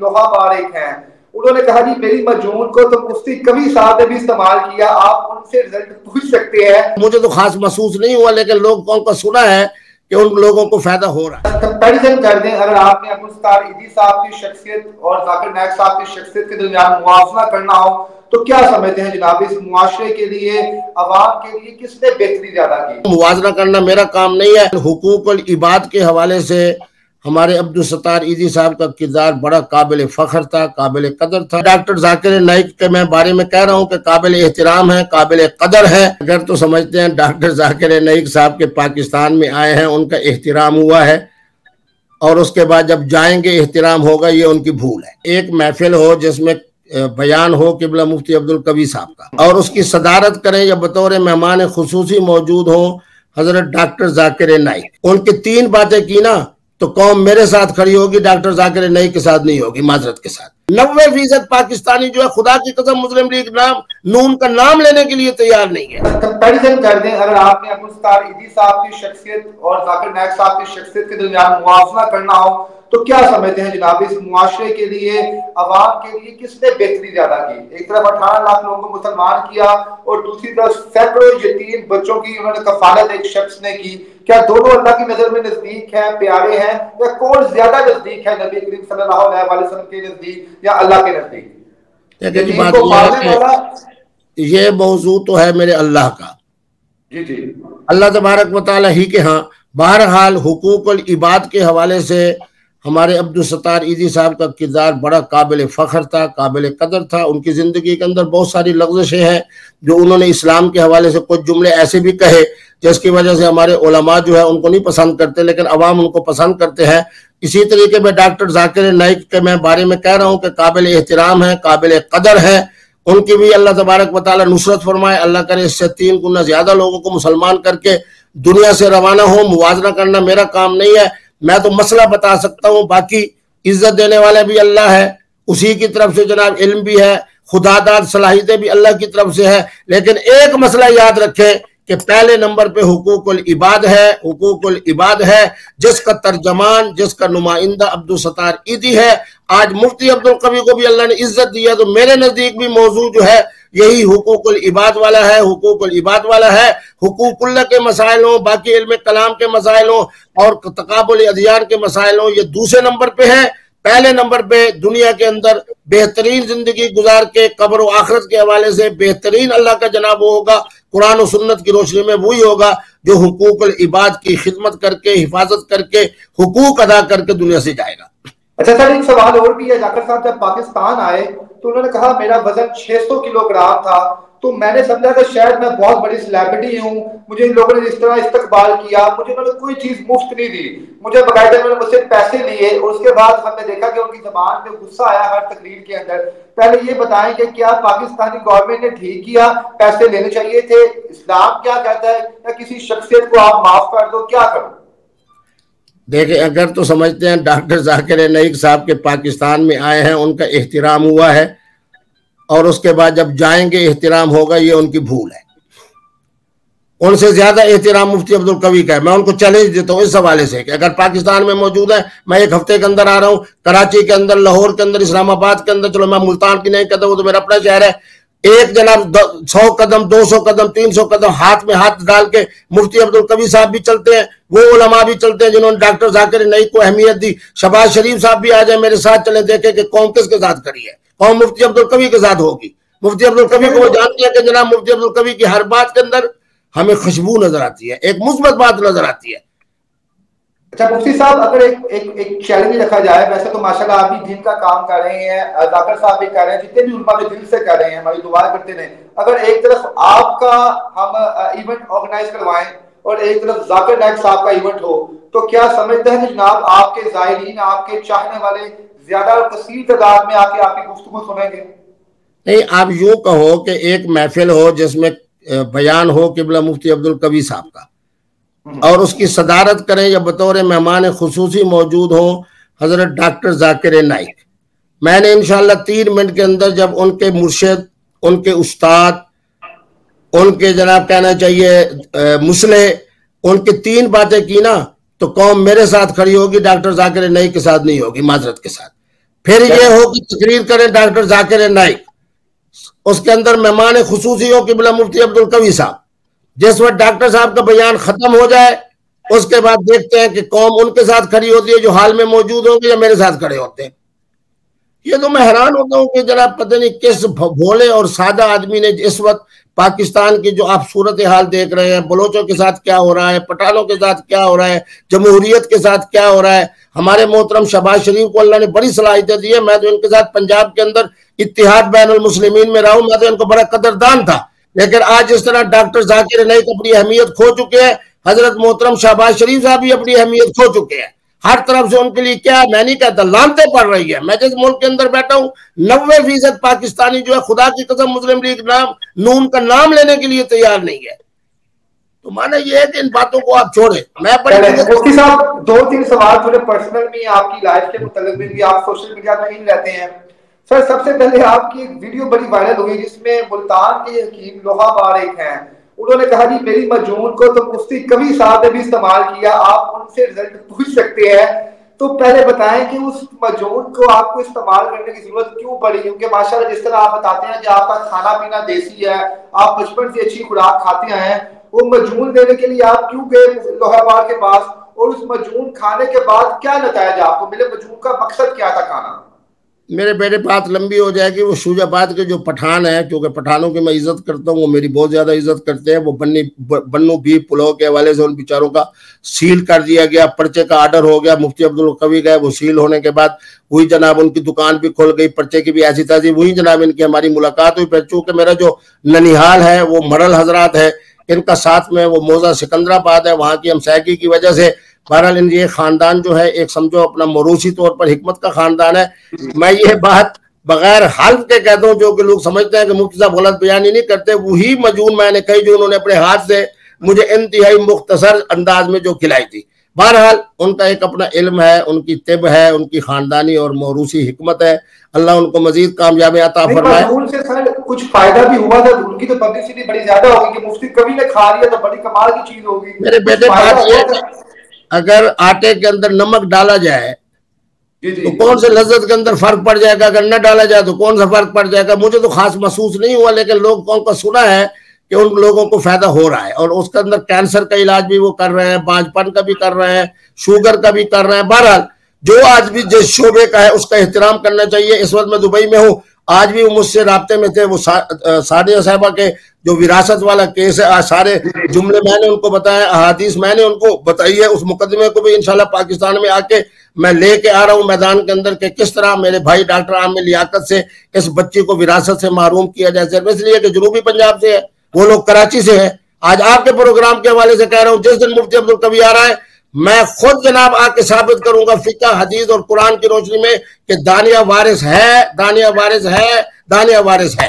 لوہا بارک ہیں، انہوں نے کہا جی میری مجون کو تو مفتی کبھی صاحب نے بھی استعمال کیا، آپ ان سے رزلٹ پوچھ سکتے ہیں۔ مجھے تو خاص محسوس نہیں ہوا، لیکن لوگوں کا سنا ہے کہ ان لوگوں کو فائدہ ہو رہا ہے۔ کمپیریزن کر دیں، اگر آپ نے عبدالستار ایدھی صاحب کی شخصیت اور ذاکر نائک صاحب کی شخصیت کے درمیان موازنہ کرنا ہو تو کیا سمجھتے ہیں جناب اس معاشرے کے لیے، عوام کے لیے کس نے بہتری زیادہ کی؟ موازنہ کرنا میرا کام نہیں ہے۔ حقوق العباد کے حوالے سے ہمارے عبدالستار ایدھی صاحب کا کردار بڑا قابل فخر تھا، قابل قدر تھا۔ ڈاکٹر ذاکر نائک کے میں بارے میں کہہ رہا ہوں کہ قابل احترام ہے، قابل قدر ہے۔ اگر تو سمجھتے ہیں ڈاکٹر ذاکر نائک صاحب کے پاکستان میں آئے ہیں، ان کا احترام ہوا ہے، اور اس کے بعد جب جائیں گے احترام ہوگا، یہ ان کی بھول ہے۔ ایک محفل ہو جس میں بیان ہو قبلہ مفتی عبدالقوی صاحب کا، اور اس کی صدارت کریں یا بطور مہمان خصوصی موجود ہوں حضرت ڈاکٹر ذاکر نائک، ان کی 3 باتیں کی نا تو قوم میرے ساتھ کھڑی ہوگی، ڈاکٹر ذاکر نائک کے ساتھ نہیں ہوگی، معذرت کے ساتھ۔ 90% پاکستانی جو ہے خدا کی قسم مسلم لیگ نون کا نام لینے کے لیے تیار نہیں ہے۔ کمپیریزن کر دیں، اگر آپ نے عبدالستار ایدھی صاحب کی شخصیت اور ذاکر نائک صاحب کی شخصیت کے درمیان موازنہ کرنا ہو تو کیا سمجھتے ہیں جناب اس معاشرے کے لیے، عوام کے لیے کس نے بہتری زیادہ کی؟ ایک طرف 18 لاکھ لوگوں کو مسلمان کیا اور دوسری طرف سینکڑوں یتیم بچوں کی انہوں نے کفالت ایک شخص نے کی۔ کیا دونوں اللہ کی نظر میں نزدیک ہیں، پیارے ہیں، یا کون زیادہ نزدیک ہے نبی کریم صلی اللہ علیہ وسلم کے نزدیک یا اللہ کے نزدیک؟ یہ موضوع تو ہے میرے اللہ کا، جی اللہ تبارک و تعالیٰ ہی کے ہاں۔ بہرحال حقوق العباد کے حوالے سے ہمارے عبدالستار ایدھی صاحب کا کردار بڑا قابل فخر تھا، قابل قدر تھا۔ ان کی زندگی کے اندر بہت ساری لغزشیں ہیں، جو انہوں نے اسلام کے حوالے سے کچھ جملے ایسے بھی کہے جس کی وجہ سے ہمارے علماء جو ہے ان کو نہیں پسند کرتے، لیکن عوام ان کو پسند کرتے ہیں۔ اسی طریقے میں ڈاکٹر ذاکر نائک کے میں بارے میں کہہ رہا ہوں کہ قابل احترام ہے، قابل قدر ہے۔ ان کی بھی اللہ تبارک و تعالیٰ نصرت فرمائے، اللہ کرے اس سے 3 گنا زیادہ لوگوں کو مسلمان کر کے دنیا سے روانہ ہو۔ موازنہ کرنا میرا کام نہیں ہے، میں تو مسئلہ بتا سکتا ہوں، باقی عزت دینے والے بھی اللہ ہے، اسی کی طرف سے جناب علم بھی ہے، خدا داد صلاحیتیں بھی اللہ کی طرف سے ہے۔ لیکن ایک مسئلہ یاد رکھیں کہ پہلے نمبر پہ حقوق العباد ہے، حقوق العباد ہے، جس کا ترجمان، جس کا نمائندہ عبدالستار ایدھی ہے۔ آج مفتی عبدالقوی کو بھی اللہ نے عزت دیا، تو میرے نزدیک بھی موضوع جو ہے یہی حقوق العباد والا ہے، حقوق العباد والا ہے۔ حقوق اللہ کے مسائل ہوں، باقی علم کلام کے مسائل ہوں، اور تقابل ادیان کے مسائل ہوں، یہ دوسرے نمبر پہ ہے۔ پہلے نمبر پہ دنیا کے اندر بہترین زندگی گزار کے قبر و آخرت کے حوالے سے بہترین اللہ کا جناب وہ ہوگا، قرآن و سنت کی روشنی میں وہی ہوگا جو حقوق العباد کی خدمت کر کے، حفاظت کر کے، حقوق ادا کر کے دنیا سے جائے گا۔ اچھا سر، ایک سوال اور بھی ہے۔ ذاکر صاحب جب پاکستان آئے تو انہوں نے کہا میرا وزن 600 کلو گرام تھا، تو میں نے سمجھا کہ شاید میں بہت بڑی سیلیبریٹی ہوں، مجھے ان لوگوں نے اس طرح استقبال کیا، مجھے انہوں نے کوئی چیز مفت نہیں دی، مجھے باقاعدہ انہوں نے مجھ سے پیسے لیے، اور اس کے بعد ہم نے دیکھا کہ ان کی زبان پہ غصہ آیا ہر تقریر کے اندر۔ پہلے یہ بتائیں کہ کیا پاکستانی گورنمنٹ نے ٹھیک کیا، پیسے لینے چاہیے تھے؟ اسلام کیا کہتا ہے، یا کسی شخصیت کو آپ معاف کر دو، کیا کرو؟ دیکھیں، اگر تو سمجھتے ہیں ڈاکٹر ذاکر نائک صاحب کے پاکستان میں آئے ہیں، ان کا احترام ہوا ہے، اور اس کے بعد جب جائیں گے احترام ہوگا، یہ ان کی بھول ہے۔ ان سے زیادہ احترام مفتی عبدالقوی کا ہے۔ میں ان کو چیلنج دیتا ہوں اس حوالے سے کہ اگر پاکستان میں موجود ہے، میں 1 ہفتے کے اندر آ رہا ہوں، کراچی کے اندر، لاہور کے اندر، اسلام آباد کے اندر، چلو میں ملتان کی نہیں کہتا ہوں، تو میرا اپنا شہر ہے، ایک جناب 100 قدم 200 قدم 300 قدم ہاتھ میں ہاتھ ڈال کے مفتی عبدالقوی صاحب بھی چلتے ہیں، وہ علماء بھی چلتے ہیں جنہوں نے ڈاکٹر ذاکر نائک کو اہمیت دی۔ شہباز شریف صاحب بھی آ جائیں میرے ساتھ، چلیں دیکھیں کہ قوم کس کے ساتھ کھڑی ہے۔ قوم مفتی عبدالقوی کے ساتھ ہوگی۔ مفتی عبدالقوی کو وہ جانتی ہے کہ جناب مفتی عبدالقوی کی ہر بات کے اندر ہمیں خوشبو نظر آتی ہے، ایک مثبت بات نظر آتی ہے۔ اچھا مفتی صاحب، اگر ایک چیلنج رکھا جائے، ویسے تو ماشاءاللہ آپ بھی دین کا کام کر رہے ہیں، ذاکر صاحب بھی کر رہے ہیں، جتنے بھی علماء جو دل سے کر رہے ہیں، ہماری دعا کرتے ہیں، اگر ایک طرف آپ کا ہم ایونٹ آرگنائز کروائیں اور ایک طرف ذاکر نائک صاحب کا ایونٹ ہو، تو کیا سمجھتے ہیں کہ جناب آپ کے زائرین، آپ کے چاہنے والے زیادہ اور کثیر تعداد میں آ کے آپ کی گفتگو سنیں گے؟ نہیں، آپ یوں کہو کہ ایک محفل ہو جس میں بیان ہو قبلہ مفتی عبدالقوی صاحب کا، اور اس کی صدارت کریں یا بطور مہمان خصوصی موجود ہوں حضرت ڈاکٹر ذاکر نائک۔ میں نے انشاءاللہ 3 منٹ کے اندر جب ان کے مرشد، ان کے استاد، ان کے جناب کہنا چاہیے مسلح، ان کی 3 باتیں کی نا تو قوم میرے ساتھ کھڑی ہوگی، ڈاکٹر ذاکر نائک کے ساتھ نہیں ہوگی، معذرت کے ساتھ۔ پھر یہ ہو کہ تقریر کریں ڈاکٹر ذاکر نائک، اس کے اندر مہمان خصوصی ہو قبلہ مفتی عبدالقوی صاحب، جس وقت ڈاکٹر صاحب کا بیان ختم ہو جائے اس کے بعد دیکھتے ہیں کہ قوم ان کے ساتھ کھڑی ہوتی ہے جو حال میں موجود ہوں گے یا میرے ساتھ کھڑے ہوتے ہیں۔ یہ تو میں حیران ہوتا ہوں کہ جناب پتہ نہیں کس بھولے اور سادہ آدمی نے اس وقت پاکستان کی جو آپ صورتحال دیکھ رہے ہیں، بلوچوں کے ساتھ کیا ہو رہا ہے، پٹھانوں کے ساتھ کیا ہو رہا ہے، جمہوریت کے ساتھ کیا ہو رہا ہے۔ ہمارے محترم شہباز شریف کو اللہ نے بڑی صلاحیتیں دی ہے، میں تو ان کے ساتھ پنجاب کے اندر اتحاد بین المسلمین میں رہا ہوں، میں تو ان کو بڑا قدردان تھا، لیکن آج اس طرح ڈاکٹر ذاکر نائک اپنی اہمیت کھو چکے ہیں، حضرت محترم شہباز شریف صاحب بھی اپنی اہمیت کھو چکے ہیں۔ ہر طرف سے ان کے لیے کیا، میں نہیں کہتا، لانتیں پڑ رہی ہے۔ میں جس ملک کے اندر بیٹھا ہوں 90% پاکستانی جو ہے خدا کی قسم مسلم لیگ نون کا نام لینے کے لیے تیار نہیں ہے۔ تو مانا یہ ہے کہ ان باتوں کو آپ چھوڑیں۔ میں مفتی صاحب 2-3 سوال تھوڑے پرسنل بھی آپ کی لائف کے متعلق بھی، آپ سوشل میڈیا میں ہی رہتے ہیں سر۔ سب سے پہلے آپ کی ایک ویڈیو بڑی وائرل ہوئی جس میں ملتان کے حکیم لوہا بار ایک ہیں، انہوں نے کہا جی میری مجون کو تو مفتی کبھی صاحب نے بھی استعمال کیا، آپ ان سے رزلٹ پوچھ سکتے ہیں۔ تو پہلے بتائیں کہ اس مجون کو آپ کو استعمال کرنے کی ضرورت کیوں پڑی؟ کیونکہ ماشاءاللہ جس طرح آپ بتاتے ہیں کہ آپ کا کھانا پینا دیسی ہے، آپ بچپن سے اچھی خوراک کھاتے ہیں، وہ مجون دینے کے لیے آپ کیوں گئے لوہا بار کے پاس، اور اس مجون کھانے کے بعد کیا نتائج آپ کو ملے؟ مجون کا مقصد کیا تھا کھانا؟ میرے بیٹے بات لمبی ہو جائے گی۔ وہ شوج آباد کے جو پٹھان ہیں، کیونکہ پٹھانوں کی میں عزت کرتا ہوں، وہ میری بہت زیادہ عزت کرتے ہیں، وہ بنو بھی پلو کے حوالے سے ان بیچاروں کا سیل کر دیا گیا، پرچے کا آرڈر ہو گیا، مفتی عبدالقوی گئے، وہ سیل ہونے کے بعد وہی جناب ان کی دکان بھی کھل گئی، پرچے کی بھی ایسی تازی، وہی جناب ان کی ہماری ملاقات ہوئی۔ پھر چونکہ میرا جو ننیحال ہے وہ مرل حضرات ہے، ان کا ساتھ میں وہ موضع سکندرآباد ہے، وہاں کی ہمسائیگی کی وجہ سے بہرحال یہ خاندان جو ہے ایک سمجھو اپنا موروثی طور پر حکمت کا خاندان ہے۔ میں یہ بات بغیر حلف کے کہتا ہوں، جو کہ لوگ سمجھتے ہیں کہ مفتی صاحب غلط بیانی نہیں کرتے، وہی مجون میں نے کہی جو انہوں نے اپنے ہاتھ سے مجھے انتہائی مختصر انداز میں جو کھلائی تھی۔ بہرحال ان کا ایک اپنا علم ہے، ان کی طب ہے، ان کی خاندانی اور موروثی حکمت ہے، اللہ ان کو مزید کامیابی عطا فرمائے۔ مجون سے سر کچھ فائدہ بھی ہوا تھا، ان کی تو پبلسٹی بڑی زیادہ ہوگی کہ مفتی کبھی نے کھا لیا تو بڑی کمال کی چیز ہوگی۔ میرے بیٹے بات یہ ہے، اگر آٹے کے اندر نمک ڈالا جائے تو کون سے لذت کے اندر فرق پڑ جائے گا، اگر نہ ڈالا جائے تو کون سا فرق پڑ جائے گا؟ مجھے تو خاص محسوس نہیں ہوا، لیکن لوگوں کو سنا ہے کہ ان لوگوں کو فائدہ ہو رہا ہے، اور اس کے اندر کینسر کا علاج بھی وہ کر رہے ہیں، بانجھ پن کا بھی کر رہے ہیں، شوگر کا بھی کر رہے ہیں۔ بہرحال جو آج بھی جس شعبے کا ہے اس کا احترام کرنا چاہیے۔ اس وقت میں دبئی میں ہوں، آج بھی وہ مجھ سے رابطے میں تھے، وہ سعدیہ صاحبہ کے جو وراثت والا کیس ہے، سارے جملے میں نے ان کو بتایا، احادیث میں نے ان کو بتائی ہے، اس مقدمے کو بھی انشاءاللہ پاکستان میں آ کے میں لے کے آ رہا ہوں میدان کے اندر، کہ کس طرح میرے بھائی ڈاکٹر عامر لیاقت سے اس بچی کو وراثت سے محروم کیا جائے، صرف اس لیے کہ جنوبی پنجاب سے ہے، وہ لوگ کراچی سے ہے۔ آج آپ کے پروگرام کے حوالے سے کہہ رہا ہوں، جس دن مفتی عبدالقوی آ رہا ہے میں خود جناب آ کے ثابت کروں گا فقہ، حدیث اور قرآن کی روشنی میں کہ دانیہ وارث ہے، دانیہ وارث ہے، دانیہ وارث ہے۔